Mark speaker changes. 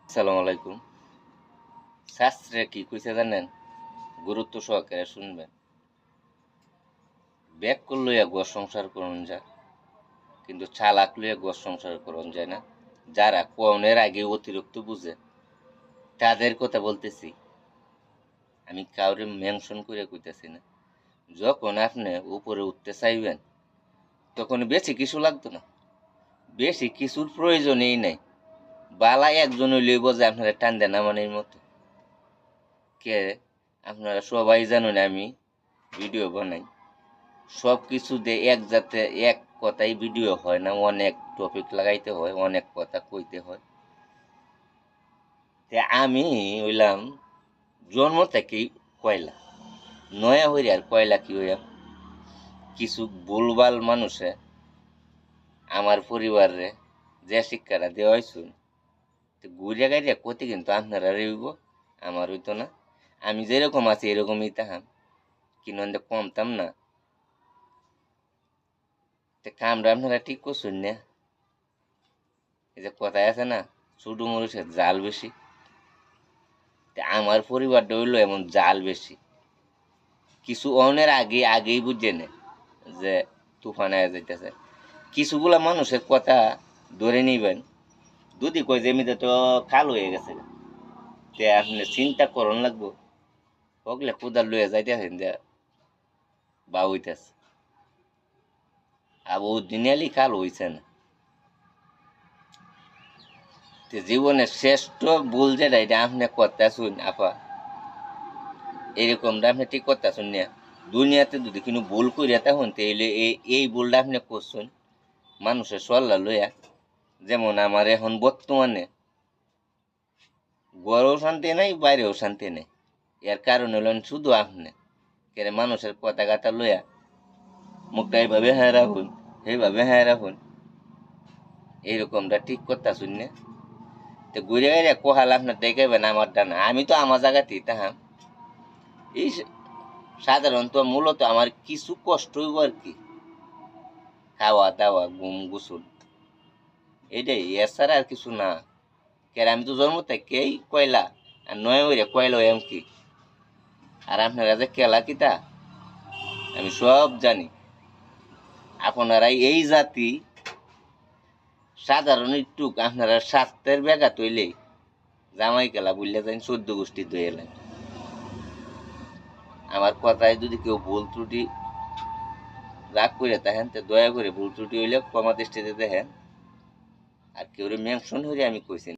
Speaker 1: আসসালামু আলাইকুম। শাস্ত্রে কি কইছে জানেন? গুরুত্ব সহকারে শুনবেন। ব্যাককল লইয়া ঘর সংসার করন যায়, কিন্তু চালাক লইয়া ঘর সংসার করন যায় না। যারা কনের আগে অতিরিক্ত বুঝে তাদের কথা বলতেছি। আমি কাউরে মেনশন করে কইতেছি না। যখন আপনি উপরে উঠতে চাইবেন তখন বেশি কিছু লাগতো না। বেশি কিছুর প্রয়োজনই নাই। বালা একজন হইলেই বোঝে আপনারা টান দেন নামানির মতো। কে আপনারা সবাই জানেন আমি ভিডিও বানাই। সব কিছু দিয়ে এক জাতে এক কথাই ভিডিও হয় না, অনেক টপিক লাগাইতে হয়, অনেক কথা কইতে হয়। তে আমি হইলাম জন্ম থেকেই কয়লা, নয়া হইরে আর কয়লা কি হইয়া কিছু ভুলভাল মানুষে আমার পরিবারে যে শিক্ষাটা দেওয়া হয়েছিল ঘুরিয়া গাড়িয়া ক্ষতি কিন্তু আপনারা রইব, আমার হইতো না। আমি যেরকম আছি এরকমই তাহাম, কিন্তু কমতাম না। কামরা আপনারা ঠিক করছেন না। এই যে কথায় আছে না, ছোট মরিচের জাল বেশি, আমার পরিবারটা হইলো এমন জাল বেশি। কিছু অনের আগেই বুঝে নে যে তুফান আয়া যাইতেছে। কিছুগুলা মানুষের কথা ধরে নিবেন, যদি কয় যে এমনিতে তো কাল হয়ে গেছে, তে আপনি চিন্তা করন লাগবো ওগুলা কোদাল লইয়া যাইতেছেন যে বা হইতেছে আর ও দিনালি কাল হইছে না। জীবনের শ্রেষ্ঠ ভুল যেটা এটা আপনি করতেছুন আপা, এরকমটা আপনি ঠিক করতেছুন না। দুনিয়াতে যদি কোনো ভুল করিয়া তখন তাইলে এই ভুলটা আপনি করছেন মানুষের সল্লা লইয়া। যেমন আমার এখন বর্তমানে ঘরেও শান্তি নাই, বাইরেও শান্তি নেই। এর কারণ হলেন শুধু আপনি কেন মানুষের কথা কাটা লইয়া মুখটা এইভাবে হ্যাঁ রাখুন, এইভাবে হ্যাঁ রাখুন, এইরকমটা ঠিক করতেছুন না। তো ঘুরে গেলে কোহাল আপনার দেখাবেন আমার ডানা, আমি তো আমার জায়গাতেই তাহাম। এই সাধারণত মূলত আমার কিছু কষ্ট হইব আর কি, খাওয়া দাওয়া ঘুম গোসল, এটাই, এছাড়া আর কিছু না। কেন আমি তো জন্ম থেকেই কয়লা, আর নয় হইরে কয়লা হইয়াম কি। আর আপনারা যে কেলা কিতা আমি সব জানি। আপনারা এই জাতি সাধারণ একটু আপনারা স্বাস্থ্যের ব্যাঘাত হইলে জামাই কেলা বুঝলে যান 14 গোষ্ঠী ধুয়ে এলেন। আমার কথায় যদি কেউ ভুল ত্রুটি রাগ করে দেখেন, তো দয়া করে ভুল ত্রুটি হইলে ক্ষমা দৃষ্টিতে দেখেন। আর কেউ মেনশন হইলে আমি কইছি।